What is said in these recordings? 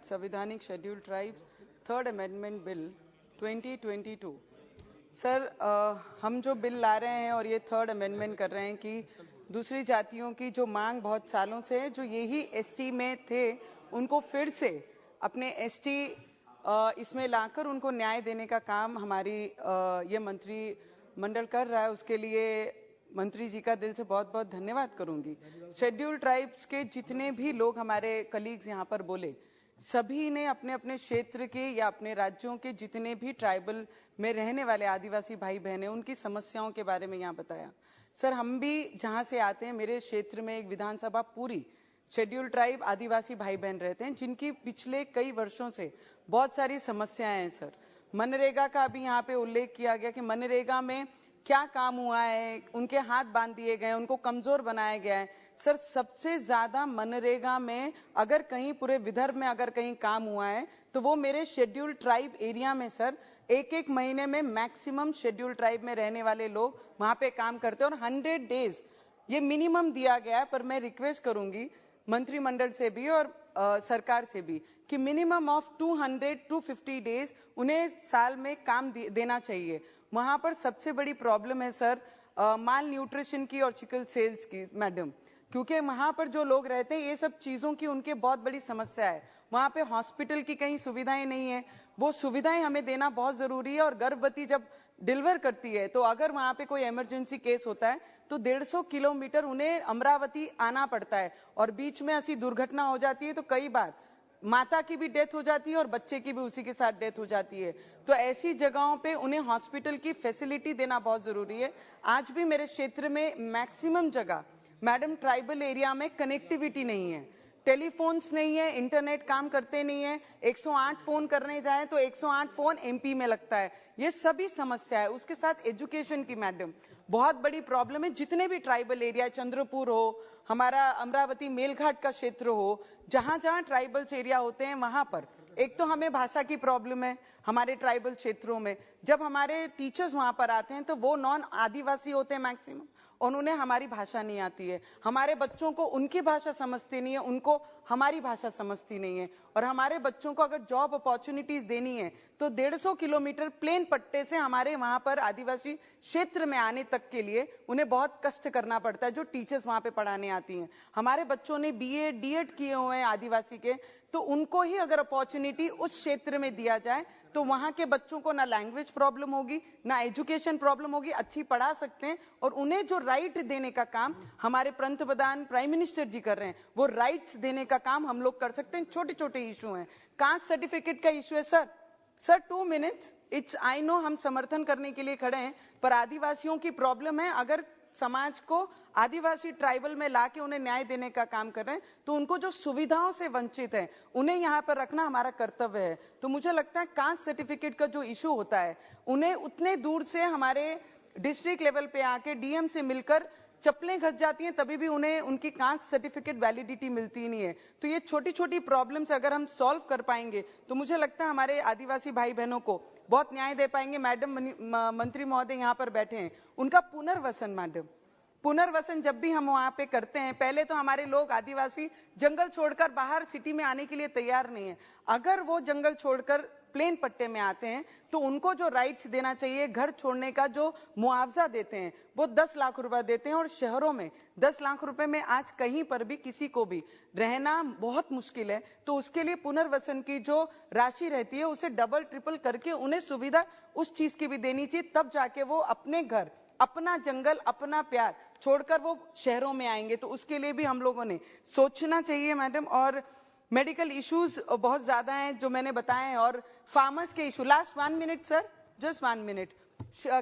संवैधानिक schedule tribes third amendment bill 2022। Sir, हम जो बिल ला रहे हैं और ये थर्ड अमेंडमेंट कर रहे हैं कि दूसरी जातियों की जो मांग बहुत सालों से है, जो यही एसटी में थे, उनको फिर से अपने एसटी इसमें लाकर उनको न्याय देने का काम हमारी ये मंत्रिमंडल कर रहा है। उसके लिए मंत्री जी का दिल से बहुत बहुत धन्यवाद करूंगी। शेड्यूल ट्राइब्स के जितने भी लोग हमारे कलीग्स यहाँ पर बोले, सभी ने अपने अपने क्षेत्र के या अपने राज्यों के जितने भी ट्राइबल में रहने वाले आदिवासी भाई बहन हैं, उनकी समस्याओं के बारे में यहाँ बताया। सर, हम भी जहाँ से आते हैं, मेरे क्षेत्र में एक विधानसभा पूरी शेड्यूल ट्राइब आदिवासी भाई बहन रहते हैं, जिनकी पिछले कई वर्षों से बहुत सारी समस्याएं हैं। सर, मनरेगा का भी यहाँ पे उल्लेख किया गया कि मनरेगा में क्या काम हुआ है, उनके हाथ बांध दिए गए, उनको कमजोर बनाया गया है। सर, सबसे ज्यादा मनरेगा में अगर कहीं पूरे विदर्भ में अगर कहीं काम हुआ है तो वो मेरे शेड्यूल ट्राइब एरिया में। सर, एक महीने में मैक्सिमम शेड्यूल ट्राइब में रहने वाले लोग वहां पे काम करते हैं और 100 डेज ये मिनिमम दिया गया है। पर मैं रिक्वेस्ट करूंगी मंत्रिमंडल से भी और सरकार से भी कि मिनिमम ऑफ 200-250 डेज उन्हें साल में काम देना चाहिए। वहां पर सबसे बड़ी प्रॉब्लम है सर माल न्यूट्रिशन की और चिकन सेल्स की मैडम, क्योंकि वहां पर जो लोग रहते हैं ये सब चीजों की उनके बहुत बड़ी समस्या है। वहां पे हॉस्पिटल की कहीं सुविधाएं नहीं है, वो सुविधाएं हमें देना बहुत जरूरी है। और गर्भवती जब डिलीवर करती है तो अगर वहां पे कोई इमरजेंसी केस होता है तो 150 किलोमीटर उन्हें अमरावती आना पड़ता है और बीच में ऐसी दुर्घटना हो जाती है तो कई बार माता की भी डेथ हो जाती है और बच्चे की भी उसी के साथ डेथ हो जाती है। तो ऐसी जगहों पे उन्हें हॉस्पिटल की फैसिलिटी देना बहुत जरूरी है। आज भी मेरे क्षेत्र में मैक्सिमम जगह मैडम ट्राइबल एरिया में कनेक्टिविटी नहीं है, टेलीफोन्स नहीं है, इंटरनेट काम करते नहीं है। 108 फोन करने जाए तो 108 फोन एमपी में लगता है। ये सभी समस्या है। उसके साथ एजुकेशन की मैडम बहुत बड़ी प्रॉब्लम है। जितने भी ट्राइबल एरिया, चंद्रपुर हो, हमारा अमरावती मेलघाट का क्षेत्र हो, जहां जहां ट्राइबल्स एरिया होते हैं वहां पर एक तो हमें भाषा की प्रॉब्लम है। हमारे ट्राइबल क्षेत्रों में जब हमारे टीचर्स वहां पर आते हैं तो वो नॉन आदिवासी होते हैं मैक्सिमम और उन्हें हमारी भाषा नहीं आती है। हमारे बच्चों को उनकी भाषा समझती नहीं है, उनको हमारी भाषा समझती नहीं है। और हमारे बच्चों को अगर जॉब अपॉर्चुनिटीज देनी है तो 150 किलोमीटर प्लेन पट्टे से हमारे वहां पर आदिवासी क्षेत्र में आने तक के लिए उन्हें बहुत कष्ट करना पड़ता है, जो टीचर्स वहां पे पढ़ाने आती हैं। हमारे बच्चों ने बीए डीएड किए हुए हैं आदिवासी के, तो उनको ही अगर अपॉर्चुनिटी उस क्षेत्र में दिया जाए तो वहां के बच्चों को ना लैंग्वेज प्रॉब्लम होगी, ना एजुकेशन प्रॉब्लम होगी, अच्छी पढ़ा सकते हैं। और उन्हें जो राइट देने का काम हमारे पंतप्रधान प्राइम मिनिस्टर जी कर रहे हैं, वो राइट्स देने का काम हम लोग कर सकते हैं। छोटे छोटे इशू हैं, कास्ट सर्टिफिकेट का इशू है sir 2 minutes it's I know हम समर्थन करने के लिए खड़े हैं, पर आदिवासियों की प्रॉब्लम है। अगर समाज को आदिवासी ट्राइबल में लाके उन्हें न्याय देने का काम कर रहे हैं तो उनको जो सुविधाओं से वंचित है उन्हें यहाँ पर रखना हमारा कर्तव्य है। तो मुझे लगता है कास्ट सर्टिफिकेट का जो इशू होता है, उन्हें उतने दूर से हमारे डिस्ट्रिक्ट लेवल पे आके डीएम से मिलकर चप्पलें घस जाती हैं, तभी भी उन्हें उनकी कास्ट सर्टिफिकेट वैलिडिटी मिलती नहीं है। तो ये छोटी छोटी प्रॉब्लम्स अगर हम सॉल्व कर पाएंगे तो मुझे लगता है हमारे आदिवासी भाई बहनों को बहुत न्याय दे पाएंगे। मैडम मंत्री महोदय यहाँ पर बैठे हैं, उनका पुनर्वसन मैडम, पुनर्वसन जब भी हम वहां पे करते हैं, पहले तो हमारे लोग आदिवासी जंगल छोड़कर बाहर सिटी में आने के लिए तैयार नहीं है। अगर वो जंगल छोड़कर प्लेन पट्टे में आते हैं तो उनको जो राइट्स देना चाहिए, घर छोड़ने का जो मुआवजा देते हैं वो 10 लाख रुपए देते हैं। और शहरों में 10 लाख रुपए में आज कहीं पर भी किसी को भी रहना बहुत मुश्किल है। तो उसके लिए पुनर्वसन की जो राशि रहती है उसे डबल ट्रिपल करके उन्हें सुविधा उस चीज की भी देनी चाहिए, तब जाके वो अपने घर, अपना जंगल, अपना प्यार छोड़कर वो शहरों में आएंगे। तो उसके लिए भी हम लोगों ने सोचना चाहिए मैडम। और मेडिकल इश्यूज बहुत ज्यादा हैं जो मैंने बताए हैं, और फार्मर्स के issue, last 1 minute sir, just 1 minute,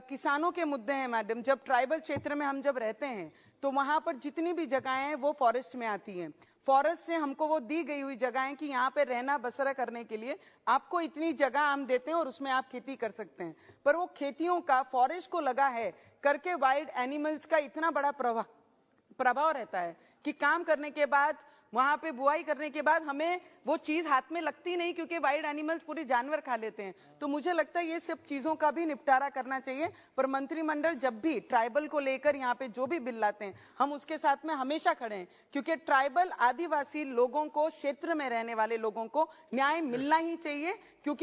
किसानों के मुद्दे हैं मैडम। जब ट्राइबल क्षेत्र में हम जब रहते हैं तो वहां पर जितनी भी जगहें हैं वो फॉरेस्ट में आती हैं। फॉरेस्ट से हमको वो दी गई हुई जगहें कि यहाँ पे रहना बसरा करने के लिए आपको इतनी जगह हम देते हैं और उसमें आप खेती कर सकते हैं। पर वो खेतियों का फॉरेस्ट को लगा है करके वाइल्ड एनिमल्स का इतना बड़ा प्रभाव रहता है कि काम करने के बाद वहां पे बुआई करने के बाद हमें वो चीज हाथ में लगती नहीं, क्योंकि वाइल्ड एनिमल्स पूरे जानवर खा लेते हैं। तो मुझे लगता है ये सब चीजों का भी निपटारा करना चाहिए। पर मंत्रिमंडल जब भी ट्राइबल को लेकर यहाँ पे जो भी बिल लाते हैं, हम उसके साथ में हमेशा खड़े हैं, क्योंकि ट्राइबल आदिवासी लोगों को, क्षेत्र में रहने वाले लोगों को न्याय मिलना ही चाहिए। क्योंकि